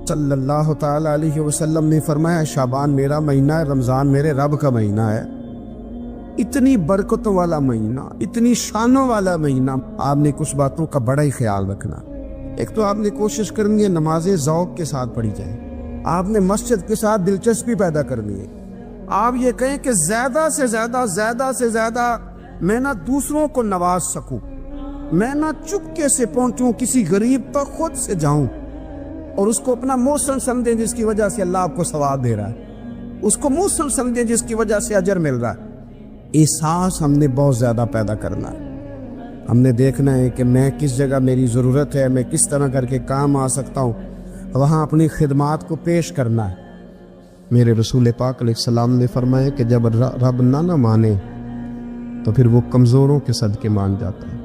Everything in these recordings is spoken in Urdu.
صلی اللہ تعالی علیہ وسلم نے فرمایا شعبان میرا مہینہ ہے، رمضان میرے رب کا مہینہ ہے۔ اتنی برکتوں والا مہینہ، اتنی شانوں والا مہینہ، آپ نے کچھ باتوں کا بڑا ہی خیال رکھنا۔ ایک تو آپ نے کوشش کرنی ہے نمازیں ذوق کے ساتھ پڑھی جائیں، آپ نے مسجد کے ساتھ دلچسپی پیدا کرنی ہے۔ آپ یہ کہیں کہ زیادہ سے زیادہ میں نہ دوسروں کو نواز سکوں، میں نہ چپکے سے پہنچوں کسی غریب تک، خود سے جاؤں اور اس کو اپنا محسن سمجھیں جس کی وجہ سے اللہ آپ کو ثواب دے رہا ہے، اس کو محسن سمجھیں جس کی وجہ سے اجر مل رہا ہے۔ احساس ہم نے بہت زیادہ پیدا کرنا ہے۔ ہم نے دیکھنا ہے کہ میں کس جگہ میری ضرورت ہے، میں کس طرح کر کے کام آ سکتا ہوں، وہاں اپنی خدمات کو پیش کرنا ہے۔ میرے رسول پاک علیہ السلام نے فرمایا کہ جب رب نہ مانے تو پھر وہ کمزوروں کے صدقے مان جاتا ہے،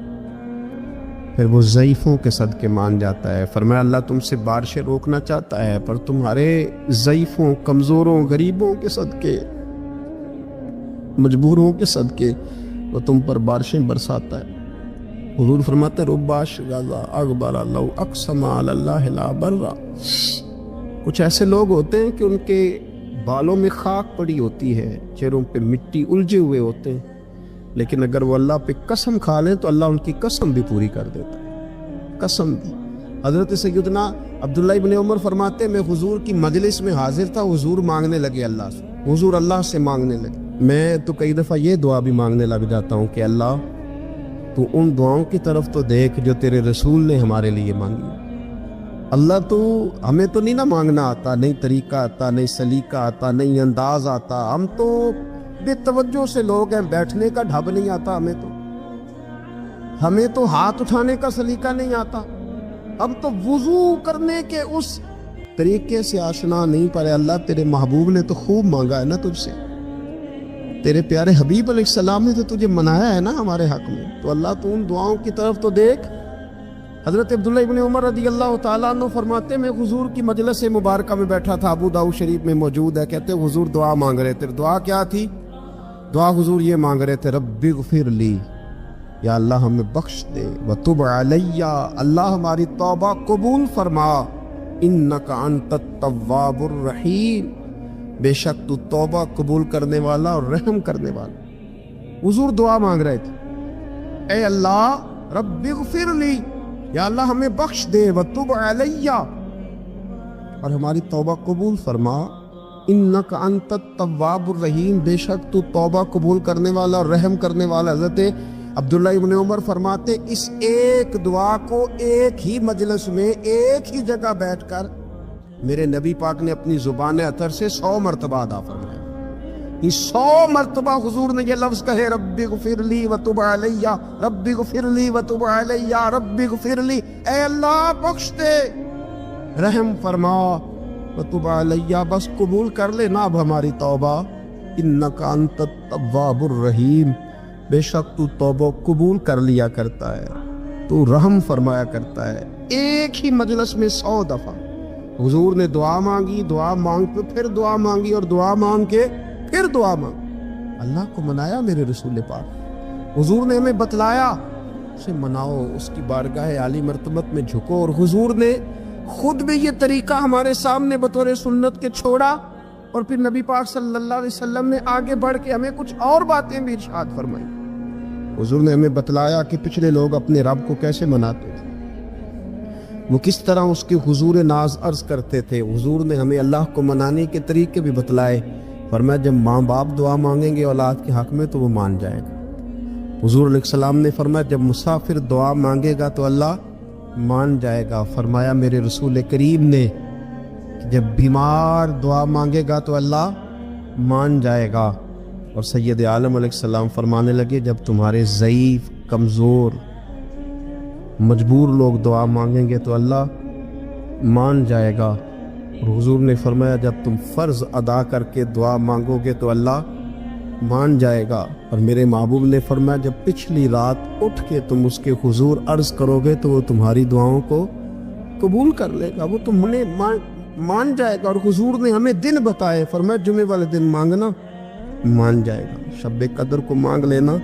پھر وہ ضعیفوں کے صدقے مان جاتا ہے۔ فرمایا اللہ تم سے بارشیں روکنا چاہتا ہے، پر تمہارے ضعیفوں، کمزوروں، غریبوں کے صدقے، مجبوروں کے صدقے وہ تم پر بارشیں برساتا ہے۔ حضور فرماتے رب اشغاز اغبر لو اقسم علی اللہ لا برا۔ کچھ ایسے لوگ ہوتے ہیں کہ ان کے بالوں میں خاک پڑی ہوتی ہے، چہروں پہ مٹی الجھے ہوئے ہوتے ہیں، لیکن اگر وہ اللہ پہ قسم کھا لیں تو اللہ ان کی قسم بھی پوری کر دیتا ہے، قسم بھی۔ حضرت سیدنا عبداللہ ابن عمر فرماتے میں حضور کی مجلس میں حاضر تھا، حضور مانگنے لگے اللہ سے، حضور اللہ سے مانگنے لگے۔ میں تو کئی دفعہ یہ دعا بھی مانگنے لگ جاتا ہوں کہ اللہ تو ان دعاؤں کی طرف تو دیکھ جو تیرے رسول نے ہمارے لیے مانگی۔ اللہ تو ہمیں تو نہیں نہ مانگنا آتا، نہیں طریقہ آتا، نہیں سلیقہ آتا، نہیں انداز آتا، ہم تو بے توجہ سے لوگ ہیں، بیٹھنے کا ڈھب نہیں آتا، ہمیں تو ہاتھ اٹھانے کا سلیقہ نہیں آتا، ہم تو وضو کرنے کے اس طریقے سے آشنا نہیں پائے۔ اللہ تیرے محبوب نے تو خوب مانگا ہے نا تجھ سے، تیرے پیارے حبیب علیہ السلام نے تو تجھے منایا ہے نا ہمارے حق میں، تو اللہ تو ان دعاؤں کی طرف تو دیکھ۔ حضرت عبداللہ ابن عمر رضی اللہ تعالیٰ عنہ فرماتے میں حضور کی مجلس مبارکہ میں بیٹھا تھا، ابو داؤد شریف میں موجود ہے، کہتے حضور دعا مانگ رہے تھے۔ دعا کیا تھی؟ دعا حضور یہ مانگ رہے تھے رب اغفر لی، یا اللہ ہمیں بخش دے، وتب علی، اللہ ہماری توبہ قبول فرما، انک انت التواب الرحیم، بے شک تو توبہ قبول کرنے والا اور رحم کرنے والا۔ حضور دعا مانگ رہے تھے، اے اللہ رب اغفر لی، یا اللہ ہمیں بخش دے، وتب علی، اور ہماری توبہ قبول فرما، انک انت التواب الرحیم، بے شک تو توبہ قبول کرنے والا اور رحم کرنے والا۔ حضرت عبداللہ ابن عمر فرماتے اس ایک دعا کو ایک ہی مجلس میں ایک ہی جگہ بیٹھ کر میرے نبی پاک نے اپنی زبان اطہر سے 100 مرتبہ ادا فرمایا۔ یہ 100 مرتبہ حضور نے یہ لفظ کہے رب اغفر لی وتب علی، رب اغفر لی وتب علی، رب اغفر لی، اے اللہ بخش دے، رحم فرما، وتب علی، بس قبول کر لے نا اب ہماری توبہ، انک انت التواب الرحیم، بے شک تو توبہ قبول کر لیا کرتا ہے، تو رحم فرمایا کرتا ہے۔ ایک ہی مجلس میں 100 دفعہ حضور نے دعا مانگی، دعا مانگ کے پھر دعا مانگی، اور دعا مانگ کے پھر دعا مانگ، اللہ کو منایا میرے رسول پاک۔ حضور نے ہمیں بتلایا اسے مناؤ، اس کی بارگاہ عالی مرتبت میں جھکو، اور حضور نے خود بھی یہ طریقہ ہمارے سامنے بطور سنت کے چھوڑا، اور پھر نبی پاک صلی اللہ علیہ وسلم نے آگے بڑھ کے ہمیں کچھ اور باتیں بھی ارشاد فرمائی۔ حضور نے ہمیں بتلایا کہ پچھلے لوگ اپنے رب کو کیسے مناتے تھے، وہ کس طرح اس کے حضور ناز عرض کرتے تھے۔ حضور نے ہمیں اللہ کو منانے کے طریقے بھی بتلائے، فرمایا جب ماں باپ دعا مانگیں گے اولاد کے حق میں تو وہ مان جائے گا۔ حضور علیہ السلام نے فرمایا جب مسافر دعا مانگے گا تو اللہ مان جائے گا۔ فرمایا میرے رسول کریم نے جب بیمار دعا مانگے گا تو اللہ مان جائے گا۔ اور سید عالم علیہ السلام فرمانے لگے جب تمہارے ضعیف، کمزور، مجبور لوگ دعا مانگیں گے تو اللہ مان جائے گا۔ اور حضور نے فرمایا جب تم فرض ادا کر کے دعا مانگو گے تو اللہ مان جائے گا۔ اور میرے محبوب نے فرمایا جب پچھلی رات اٹھ کے تم اس کے حضور عرض کرو گے تو وہ تمہاری دعاؤں کو قبول کر لے گا، وہ تمہیں مان جائے گا۔ اور حضور نے ہمیں دن بتائے، فرمایا جمعے والے دن مانگنا مان جائے گا، شب قدر کو مانگ لینا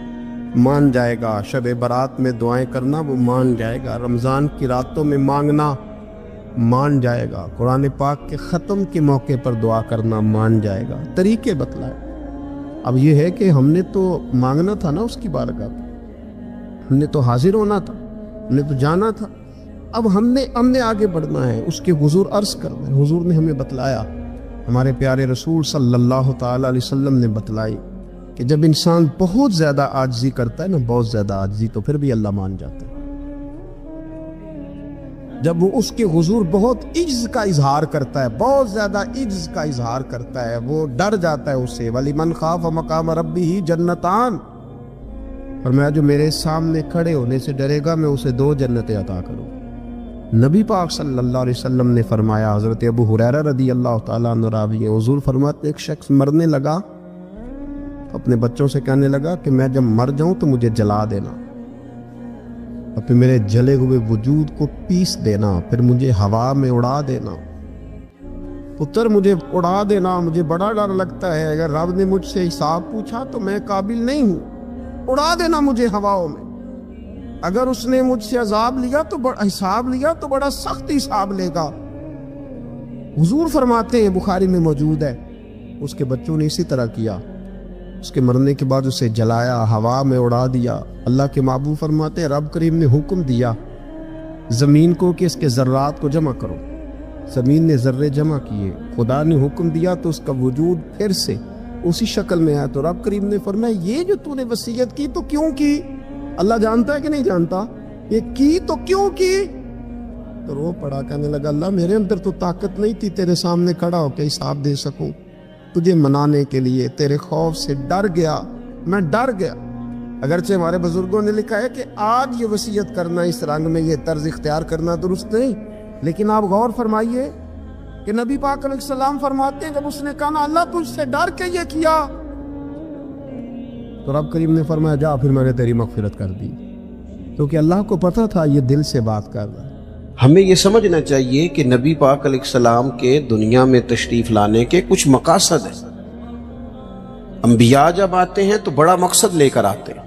مان جائے گا، شب برات میں دعائیں کرنا وہ مان جائے گا، رمضان کی راتوں میں مانگنا مان جائے گا، قرآن پاک کے ختم کے موقع پر دعا کرنا مان جائے گا، طریقے بتلائے۔ اب یہ ہے کہ ہم نے تو مانگنا تھا نا اس کی بارگاہ میں، ہم نے تو حاضر ہونا تھا، ہم نے تو جانا تھا۔ اب ہم نے آگے بڑھنا ہے، اس کے حضور عرض کرنا ہے۔ حضور نے ہمیں بتلایا، ہمارے پیارے رسول صلی اللہ تعالیٰ علیہ وسلم نے بتلائی کہ جب انسان بہت زیادہ عاجزی کرتا ہے نا، بہت زیادہ عاجزی، تو پھر بھی اللہ مان جاتا ہے۔ جب وہ اس کے حضور بہت عجز کا اظہار کرتا ہے، بہت زیادہ عجز کا اظہار کرتا ہے، وہ ڈر جاتا ہے اس سے۔ وَلِمَنْ خَافَ مَقَامَ رَبِّهِ جَنَّتَانِ، فرمایا جو میرے سامنے کھڑے ہونے سے ڈرے گا میں اسے 2 جنتیں عطا کروں۔ نبی پاک صلی اللہ علیہ وسلم نے فرمایا، حضرت ابو ہریرہ رضی اللہ تعالیٰ عنہ راوی ہیں، حضور فرماتے ایک شخص مرنے لگا، اپنے بچوں سے کہنے لگا کہ میں جب مر جاؤں تو مجھے جلا دینا، اور پھر میرے جلے ہوئے وجود کو پیس دینا، پھر مجھے ہوا میں اڑا دینا۔ پتر مجھے اڑا دینا، مجھے بڑا ڈر لگتا ہے، اگر رب نے مجھ سے حساب پوچھا تو میں قابل نہیں ہوں، اڑا دینا مجھے ہواؤں میں۔ اگر اس نے مجھ سے عذاب لیا تو حساب لیا تو بڑا سخت حساب لے گا۔ حضور فرماتے ہیں، بخاری میں موجود ہے، اس کے بچوں نے اسی طرح کیا، اس کے مرنے کے بعد اسے جلایا، ہوا میں اڑا دیا۔ اللہ کے محبوب فرماتے ہیں رب کریم نے حکم دیا زمین کو کہ اس کے ذرات کو جمع کرو، زمین نے ذرے جمع کیے، خدا نے حکم دیا تو اس کا وجود پھر سے اسی شکل میں آیا۔ تو رب کریم نے فرمایا یہ جو تو نے وصیت کی تو کیوں کی؟ اللہ جانتا ہے کہ نہیں جانتا؟ یہ کی تو کیوں کی؟ تو رو پڑا، کہنے لگا اللہ میرے اندر تو طاقت نہیں تھی تیرے سامنے کھڑا ہو کے حساب دے سکوں، تجھے منانے کے لیے تیرے خوف سے ڈر گیا، میں ڈر گیا۔ اگرچہ ہمارے بزرگوں نے لکھا ہے کہ آج یہ وصیت کرنا، اس رنگ میں یہ طرز اختیار کرنا درست نہیں، لیکن آپ غور فرمائیے کہ نبی پاک علیہ السلام فرماتے ہیں جب اس نے کہا نا اللہ تجھ سے ڈر کے یہ کیا، تو رب کریم نے فرمایا جا پھر میں نے تیری مغفرت کر دی، کیونکہ اللہ کو پتا تھا یہ دل سے بات کر رہا ہے۔ ہمیں یہ سمجھنا چاہیے کہ نبی پاک علیہ السلام کے دنیا میں تشریف لانے کے کچھ مقاصد ہیں۔ انبیاء جب آتے ہیں تو بڑا مقصد لے کر آتے ہیں،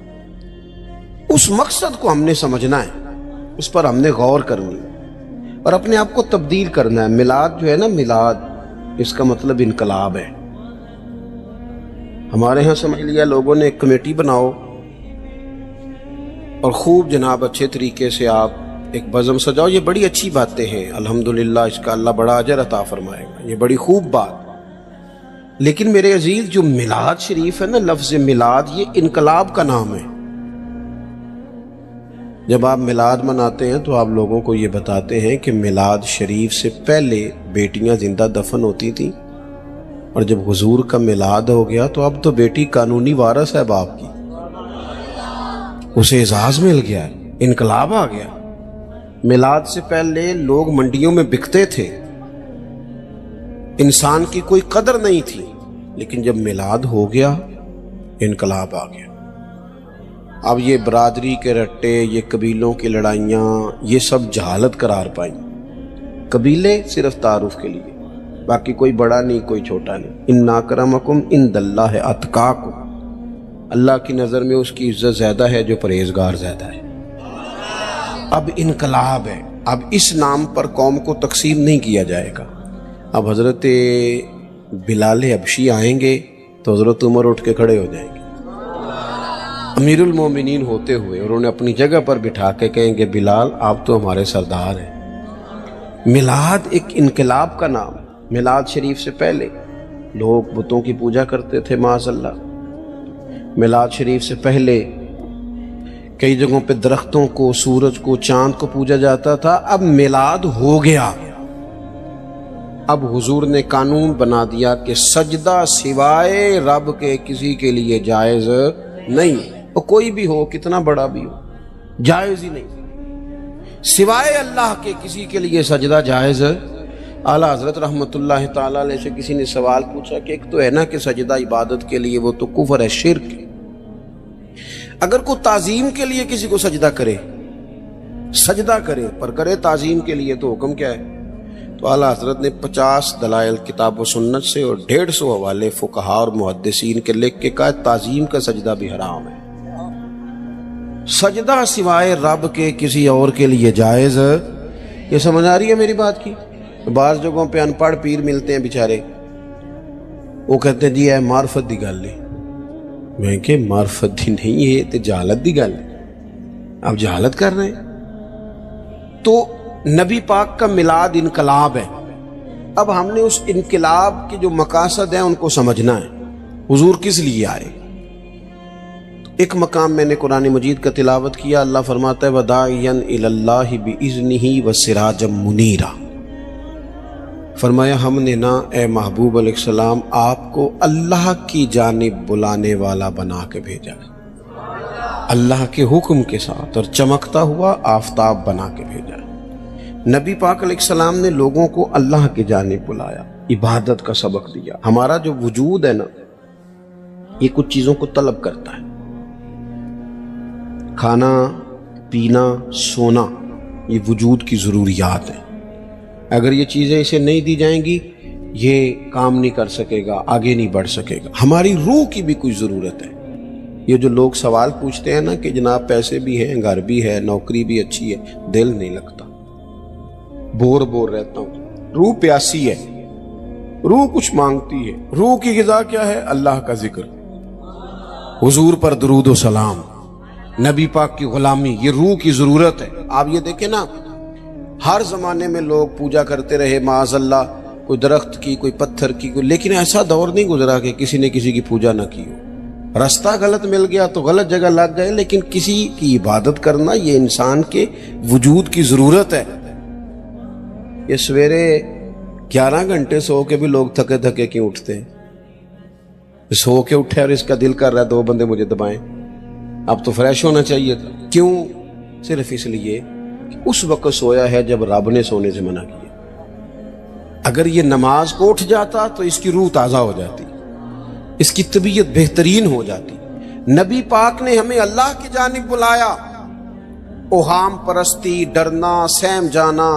اس مقصد کو ہم نے سمجھنا ہے، اس پر ہم نے غور کرنی ہے اور اپنے آپ کو تبدیل کرنا ہے۔ میلاد جو ہے نا، میلاد اس کا مطلب انقلاب ہے۔ ہمارے ہاں سمجھ لیا لوگوں نے ایک کمیٹی بناؤ اور خوب جناب اچھے طریقے سے آپ ایک بزم سجاؤ، یہ بڑی اچھی باتیں ہیں، الحمدللہ اس کا اللہ بڑا اجر عطا فرمائے گا، یہ بڑی خوب بات۔ لیکن میرے عزیز جو میلاد شریف ہے نا، لفظ میلاد یہ انقلاب کا نام ہے۔ جب آپ میلاد مناتے ہیں تو آپ لوگوں کو یہ بتاتے ہیں کہ میلاد شریف سے پہلے بیٹیاں زندہ دفن ہوتی تھیں، اور جب حضور کا میلاد ہو گیا تو اب تو بیٹی قانونی وارث ہے باپ کی، اسے اعزاز مل گیا، انقلاب آ گیا۔ میلاد سے پہلے لوگ منڈیوں میں بکتے تھے، انسان کی کوئی قدر نہیں تھی، لیکن جب میلاد ہو گیا انقلاب آ گیا۔ اب یہ برادری کے رٹے، یہ قبیلوں کی لڑائیاں، یہ سب جہالت قرار پائیں۔ قبیلے صرف تعارف کے لیے، باقی کوئی بڑا نہیں کوئی چھوٹا نہیں۔ ان اکرمکم عند اللہ اتقاکم، اللہ کی نظر میں اس کی عزت زیادہ ہے جو پرہیزگار زیادہ ہے۔ اب انقلاب ہے، اب اس نام پر قوم کو تقسیم نہیں کیا جائے گا۔ اب حضرت بلال حبشی آئیں گے تو حضرت عمر اٹھ کے کھڑے ہو جائیں گے امیر المومنین ہوتے ہوئے، اور انہیں اپنی جگہ پر بٹھا کے کہیں گے بلال آپ تو ہمارے سردار ہیں۔ میلاد ایک انقلاب کا نام ہے۔ میلاد شریف سے پہلے لوگ بتوں کی پوجا کرتے تھے معاذ اللہ۔ میلاد شریف سے پہلے کئی جگہوں پہ درختوں کو، سورج کو، چاند کو پوجا جاتا تھا۔ اب میلاد ہو گیا، اب حضور نے قانون بنا دیا کہ سجدہ سوائے رب کے کسی کے لیے جائز نہیں، اور کوئی بھی ہو، کتنا بڑا بھی ہو، جائز ہی نہیں۔ سوائے اللہ کے کسی کے لیے سجدہ جائز۔ اعلیٰ حضرت رحمت اللہ تعالیٰ علیہ سے کسی نے سوال پوچھا کہ ایک تو ہے نا کہ سجدہ عبادت کے لیے، وہ تو کفر ہے، شرک ہے۔ اگر کوئی تعظیم کے لیے کسی کو سجدہ کرے، سجدہ کرے پر کرے تعظیم کے لیے، تو حکم کیا ہے؟ تو اعلیٰ حضرت نے 50 دلائل کتاب و سنت سے اور 150 حوالے فقہاء اور محدثین کے لکھ کے کہا تعظیم کا سجدہ بھی حرام ہے۔ سجدہ سوائے رب کے کسی اور کے لیے جائز یہ سمجھ آ رہی ہے میری بات کی؟ بعض جگہوں پہ ان پڑھ پیر ملتے ہیں بیچارے، وہ کہتے ہیں جی اے معرفت دی گل ہے، میں کہ معرفت دی نہیں، یہ تے جہالت دی گل ہے، آپ جہالت کر رہے ہیں۔ تو نبی پاک کا میلاد انقلاب ہے۔ اب ہم نے اس انقلاب کے جو مقاصد ہیں ان کو سمجھنا ہے، حضور کس لیے آئے۔ ایک مقام میں نے قرآن مجید کا تلاوت کیا، اللہ فرماتا ہے وَدَاعِيًا إِلَى اللَّهِ بِإِذْنِهِ وَسِرَاجًا مُنِيرًا، فرمایا ہم نے نا اے محبوب علیہ السلام آپ کو اللہ کی جانب بلانے والا بنا کے بھیجا ہے، اللہ کے حکم کے ساتھ، اور چمکتا ہوا آفتاب بنا کے بھیجا ہے۔ نبی پاک علیہ السلام نے لوگوں کو اللہ کی جانب بلایا، عبادت کا سبق دیا۔ ہمارا جو وجود ہے نا یہ کچھ چیزوں کو طلب کرتا ہے، کھانا پینا سونا، یہ وجود کی ضروریات ہیں۔ اگر یہ چیزیں اسے نہیں دی جائیں گی یہ کام نہیں کر سکے گا، آگے نہیں بڑھ سکے گا۔ ہماری روح کی بھی کوئی ضرورت ہے۔ یہ جو لوگ سوال پوچھتے ہیں نا کہ جناب پیسے بھی ہیں، گھر بھی ہے، نوکری بھی اچھی ہے، دل نہیں لگتا، بور رہتا ہوں۔ روح پیاسی ہے، روح کچھ مانگتی ہے۔ روح کی غذا کیا ہے؟ اللہ کا ذکر، حضور پر درود و سلام، نبی پاک کی غلامی، یہ روح کی ضرورت ہے۔ آپ یہ دیکھیں نا، ہر زمانے میں لوگ پوجا کرتے رہے معاذ اللہ، کوئی درخت کی، کوئی پتھر کی، لیکن ایسا دور نہیں گزرا کہ کسی نے کسی کی پوجا نہ کی ہو۔ رستہ غلط مل گیا تو غلط جگہ لگ گئے، لیکن کسی کی عبادت کرنا یہ انسان کے وجود کی ضرورت ہے۔ یہ سویرے 11 گھنٹے سو کے بھی لوگ تھکے تھکے کیوں اٹھتے ہیں؟ سو کے اٹھے اور اس کا دل کر رہا ہے 2 بندے مجھے دبائیں، اب تو فریش ہونا چاہیے تھا۔ کیوں؟ صرف اس لیے کہ اس وقت سویا ہے جب رب نے سونے سے منع کیا۔ اگر یہ نماز کو اٹھ جاتا تو اس کی روح تازہ ہو جاتی، اس کی طبیعت بہترین ہو جاتی۔ نبی پاک نے ہمیں اللہ کی جانب بلایا۔ اوہام پرستی، ڈرنا، سہم جانا،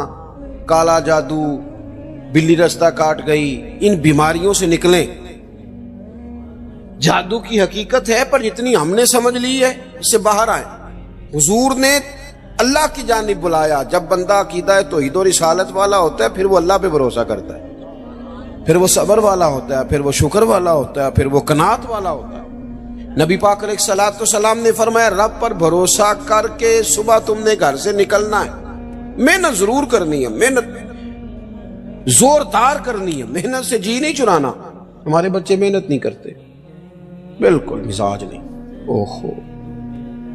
کالا جادو، بلی رستہ کاٹ گئی، ان بیماریوں سے نکلیں۔ جادو کی حقیقت ہے پر جتنی ہم نے سمجھ لی ہے اس سے باہر آئیں۔ حضور نے اللہ کی جانب بلایا۔ جب بندہ عقیدہ توحید و رسالت والا ہوتا ہے پھر وہ اللہ پہ بھروسہ کرتا ہے، پھر وہ صبر والا ہوتا ہے، پھر وہ شکر والا ہوتا ہے، پھر وہ قناعت والا ہوتا ہے۔ نبی پاک علیہ الصلوۃ والسلام نے فرمایا رب پر بھروسہ کر کے صبح تم نے گھر سے نکلنا ہے، محنت ضرور کرنی ہے، محنت زوردار کرنی ہے، محنت سے جی نہیں چرانا۔ ہمارے بچے محنت نہیں کرتے، بالکل مزاج نہیں۔ اوہو،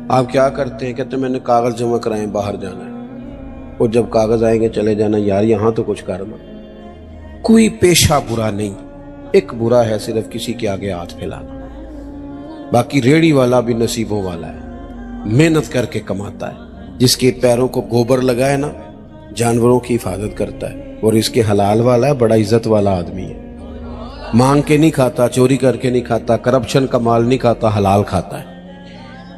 آپ کیا کرتے ہیں؟ کہتے ہیں میں نے کاغذ جمع کرائیں، باہر جانا ہے، اور جب کاغذ آئیں گے چلے جانا، یار یہاں تو کچھ کرنا۔ کوئی پیشہ برا نہیں، ایک برا ہے صرف کسی کے آگے ہاتھ پھیلانا۔ باقی ریڑھی والا بھی نصیبوں والا ہے، محنت کر کے کماتا ہے۔ جس کے پیروں کو گوبر لگائے نا، جانوروں کی حفاظت کرتا ہے، اور اس کے حلال والا ہے، بڑا عزت والا آدمی ہے، مانگ کے نہیں کھاتا، چوری کر کے نہیں کھاتا، کرپشن کا مال نہیں کھاتا، حلال کھاتا ہے،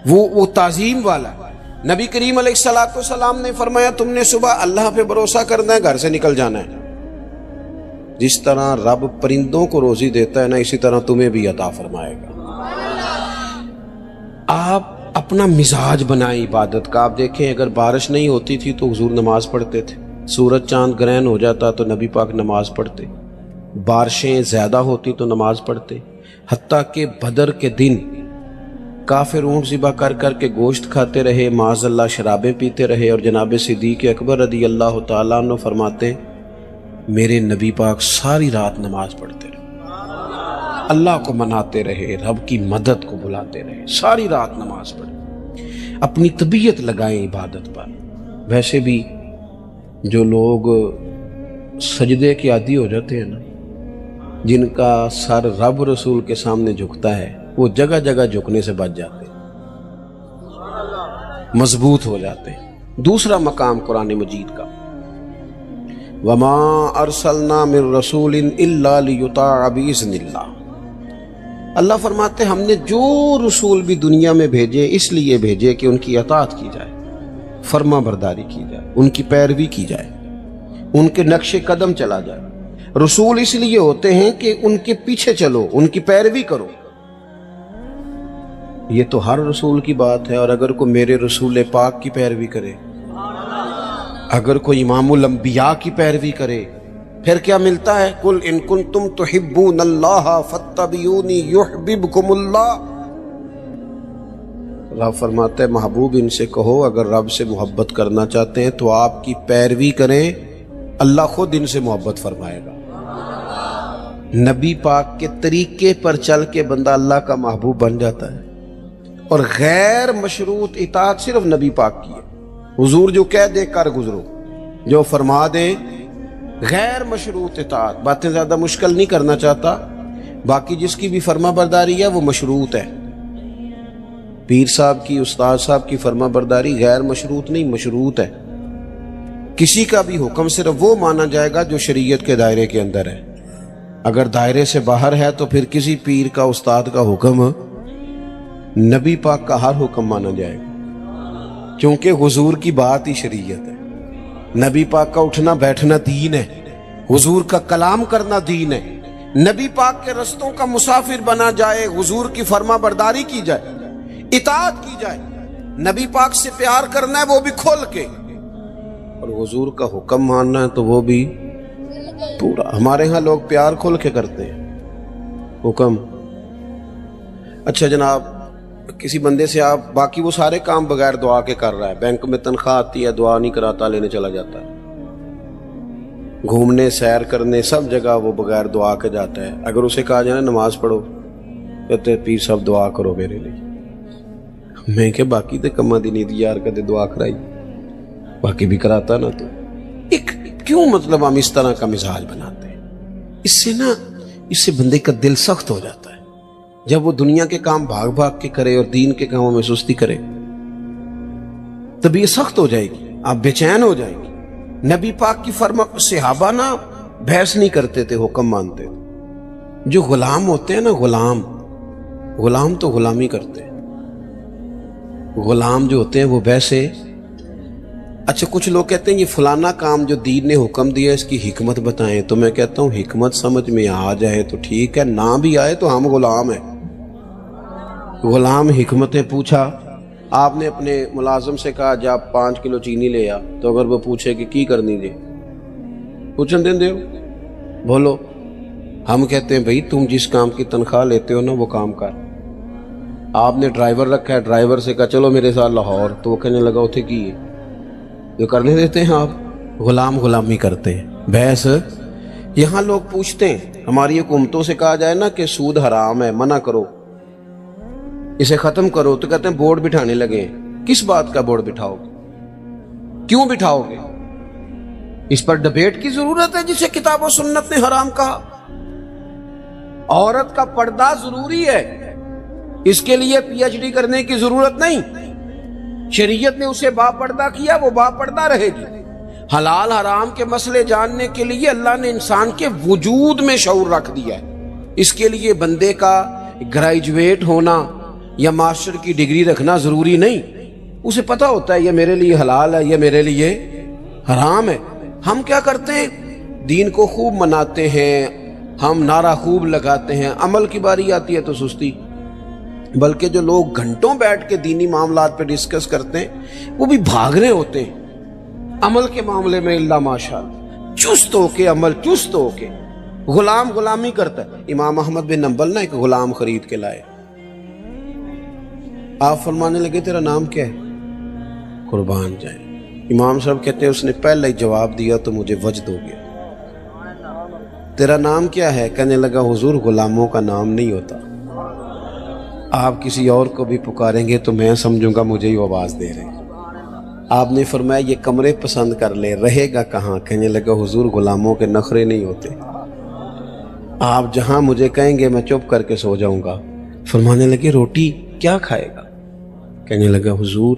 وہ تعظیم والا ہے۔ نبی کریم علیہ الصلوۃ والسلام نے فرمایا تم نے صبح اللہ پہ بھروسہ کرنا ہے، گھر سے نکل جانا ہے۔ جس طرح رب پرندوں کو روزی دیتا ہے نا، اسی طرح تمہیں بھی عطا فرمائے گا۔ آپ اپنا مزاج بنائیں عبادت کا۔ آپ دیکھیں اگر بارش نہیں ہوتی تھی تو حضور نماز پڑھتے تھے، سورج چاند گرہن ہو جاتا تو نبی پاک نماز پڑھتے، بارشیں زیادہ ہوتی تو نماز پڑھتے، حتیٰ کہ بدر کے دن کافر اونٹ ذبح کر کر کے گوشت کھاتے رہے، معاذ اللہ شرابیں پیتے رہے، اور جناب صدیق اکبر رضی اللہ تعالیٰ عنہ فرماتے میرے نبی پاک ساری رات نماز پڑھتے رہے، اللہ کو مناتے رہے، رب کی مدد کو بلاتے رہے، ساری رات نماز پڑھے۔ اپنی طبیعت لگائیں عبادت پر۔ ویسے بھی جو لوگ سجدے کے عادی ہو جاتے ہیں نا، جن کا سر رب رسول کے سامنے جھکتا ہے، وہ جگہ جگہ جھکنے سے بچ جاتے ہیں، مضبوط ہو جاتے ہیں۔ دوسرا مقام قرآن مجید کا وَمَا أَرْسَلْنَا مِن رَسُولٍ إِلَّا لِيُطَاعَ بِإِذْنِ اللَّهِ، اللہ فرماتے ہم نے جو رسول بھی دنیا میں بھیجے اس لیے بھیجے کہ ان کی اطاعت کی جائے، فرما برداری کی جائے، ان کی پیروی کی جائے، ان کے نقش قدم چلا جائے۔ رسول اس لیے ہوتے ہیں کہ ان کے پیچھے چلو، ان کی پیروی کرو۔ یہ تو ہر رسول کی بات ہے، اور اگر کوئی میرے رسول پاک کی پیروی کرے، اگر کوئی امام الانبیاء کی پیروی کرے پھر کیا ملتا ہے؟ قل ان کنتم تحبون اللہ فاتبعونی یحببکم اللہ۔ رب فرماتا ہے محبوب ان سے کہو اگر رب سے محبت کرنا چاہتے ہیں تو آپ کی پیروی کریں، اللہ خود ان سے محبت فرمائے گا۔ نبی پاک کے طریقے پر چل کے بندہ اللہ کا محبوب بن جاتا ہے، اور غیر مشروط اطاعت صرف نبی پاک کی ہے۔ حضور جو کہہ دے کر گزرو، جو فرما دے، غیر مشروط اطاعت۔ باتیں زیادہ مشکل نہیں کرنا چاہتا، باقی جس کی بھی فرما برداری ہے وہ مشروط ہے۔ پیر صاحب کی، استاد صاحب کی فرما برداری غیر مشروط نہیں، مشروط ہے۔ کسی کا بھی حکم صرف وہ مانا جائے گا جو شریعت کے دائرے کے اندر ہے، اگر دائرے سے باہر ہے تو پھر کسی پیر کا، استاد کا حکم، نبی پاک کا ہر حکم مانا جائے گا، کیونکہ حضور کی بات ہی شریعت ہے۔ نبی پاک کا اٹھنا بیٹھنا دین ہے، حضور کا کلام کرنا دین ہے۔ نبی پاک کے رستوں کا مسافر بنا جائے، حضور کی فرما برداری کی جائے، اطاعت کی جائے، نبی پاک سے پیار کرنا ہے وہ بھی کھول کے، اور حضور کا حکم ماننا ہے تو وہ بھی پورا۔ ہمارے ہاں لوگ پیار کھول کے کرتے ہیں، حکم۔ اچھا جناب، کسی بندے سے آپ باقی وہ سارے کام بغیر دعا کے کر رہا ہے، بینک میں تنخواہ آتی ہے، دعا نہیں کراتا، لینے چلا جاتا ہے، گھومنے سیر کرنے سب جگہ وہ بغیر دعا کے جاتا ہے۔ اگر اسے کہا جائے نماز پڑھو، کہتے پیر صاحب دعا کرو میرے لیے۔ میں کہ باقی تے کما دی نہیں دی یار، کدے دعا کرائی، باقی بھی کراتا نا۔ تو ایک کیوں مطلب ہم اس طرح کا مزاج بناتے ہیں؟ اس سے بندے کا دل سخت ہو جاتا ہے۔ جب وہ دنیا کے کام بھاگ بھاگ کے کرے اور دین کے کاموں میں سستی کرے، طبیعت سخت ہو جائے گی، آپ بے چین ہو جائیں گے۔ نبی پاک کی فرما، صحابہ نا بحث نہیں کرتے تھے، حکم مانتے تھے۔ جو غلام ہوتے ہیں نا، غلام تو غلامی کرتے ہیں۔ غلام جو ہوتے ہیں وہ ویسے، اچھا کچھ لوگ کہتے ہیں یہ فلانا کام جو دین نے حکم دیا اس کی حکمت بتائیں، تو میں کہتا ہوں حکمت سمجھ میں آ جائے تو ٹھیک ہے، نہ بھی آئے تو ہم غلام ہیں۔ غلام حکمتیں پوچھا، آپ نے اپنے ملازم سے کہا جا 5 کلو چینی لے آ، تو اگر وہ پوچھے کہ کی کرنی دے، پوچھن دیں دے بولو، ہم کہتے ہیں بھئی تم جس کام کی تنخواہ لیتے ہو نا وہ کام کر۔ آپ نے ڈرائیور رکھا ہے، ڈرائیور سے کہا چلو میرے ساتھ لاہور، تو وہ کہنے لگا اتھے کی ہے، جو کرنے دیتے ہیں آپ، غلامی کرتے ہیں، بحث۔ یہاں لوگ پوچھتے ہیں، ہماری حکومتوں سے کہا جائے نا کہ سود حرام ہے، منع کرو، اسے ختم کرو، تو کہتے ہیں بورڈ بٹھانے لگے ہیں۔ کس بات کا بورڈ بٹھاؤ گے؟ کیوں بٹھاؤ گے؟ اس پر ڈبیٹ کی ضرورت ہے جسے کتاب و سنت نے حرام کہا۔ عورت کا پردہ ضروری ہے، اس کے لیے پی ایچ ڈی کرنے کی ضرورت نہیں۔ شریعت نے اسے با پردہ کیا، وہ با پردہ رہے گی۔ حلال حرام کے مسئلے جاننے کے لیے اللہ نے انسان کے وجود میں شعور رکھ دیا ہے۔ اس کے لیے بندے کا گریجویٹ ہونا یا ماسٹر کی ڈگری رکھنا ضروری نہیں، اسے پتہ ہوتا ہے یہ میرے لیے حلال ہے، یہ میرے لیے حرام ہے۔ ہم کیا کرتے ہیں؟ دین کو خوب مناتے ہیں، ہم نعرہ خوب لگاتے ہیں، عمل کی باری آتی ہے تو سستی۔ بلکہ جو لوگ گھنٹوں بیٹھ کے دینی معاملات پہ ڈسکس کرتے ہیں وہ بھی بھاگ رہے ہوتے ہیں عمل کے معاملے میں، اللہ ماشاءاللہ چست ہو کے، عمل چست ہو کے۔ غلامی کرتا ہے۔ امام احمد بن حنبل ایک غلام خرید کے لائے، آپ فرمانے لگے تیرا نام کیا ہے؟ قربان جائیں۔ امام صاحب کہتے ہیں اس نے پہلے ہی جواب دیا تو مجھے وجد ہو گیا، تیرا نام کیا ہے؟ کہنے لگا حضور غلاموں کا نام نہیں ہوتا، آپ کسی اور کو بھی پکاریں گے تو میں سمجھوں گا مجھے ہی آواز دے رہے ہیں۔ آپ نے فرمایا یہ کمرے پسند کر لے، رہے گا کہاں؟ کہنے لگا حضور غلاموں کے نخرے نہیں ہوتے، آپ جہاں مجھے کہیں گے میں چپ کر کے سو جاؤں گا۔ فرمانے لگے روٹی کیا کھائے گا؟ کہنے لگا حضور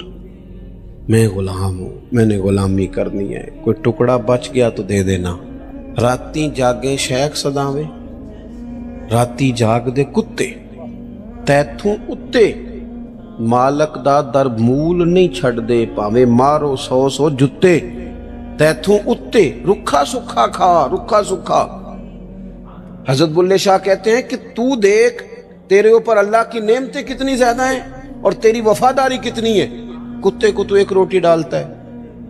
میں غلام ہوں، میں نے غلامی کرنی ہے، کوئی ٹکڑا بچ گیا تو دے دینا۔ راتی جاگے شیخ صداویں، راتی جاگ دے کتے، تیتھوں اتے مالک دا در مول نہیں چھڑ دے، پاویں مارو 100 جتے، تیتھوں اتے رکھا سکھا کھا، رکھا سکھا۔ حضرت بلے شاہ کہتے ہیں کہ تو دیکھ تیرے اوپر اللہ کی نعمتیں کتنی زیادہ ہیں اور تیری وفاداری کتنی ہے۔ کتے کو تو ایک روٹی ڈالتا ہے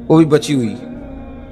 وہ بھی بچی ہوئی،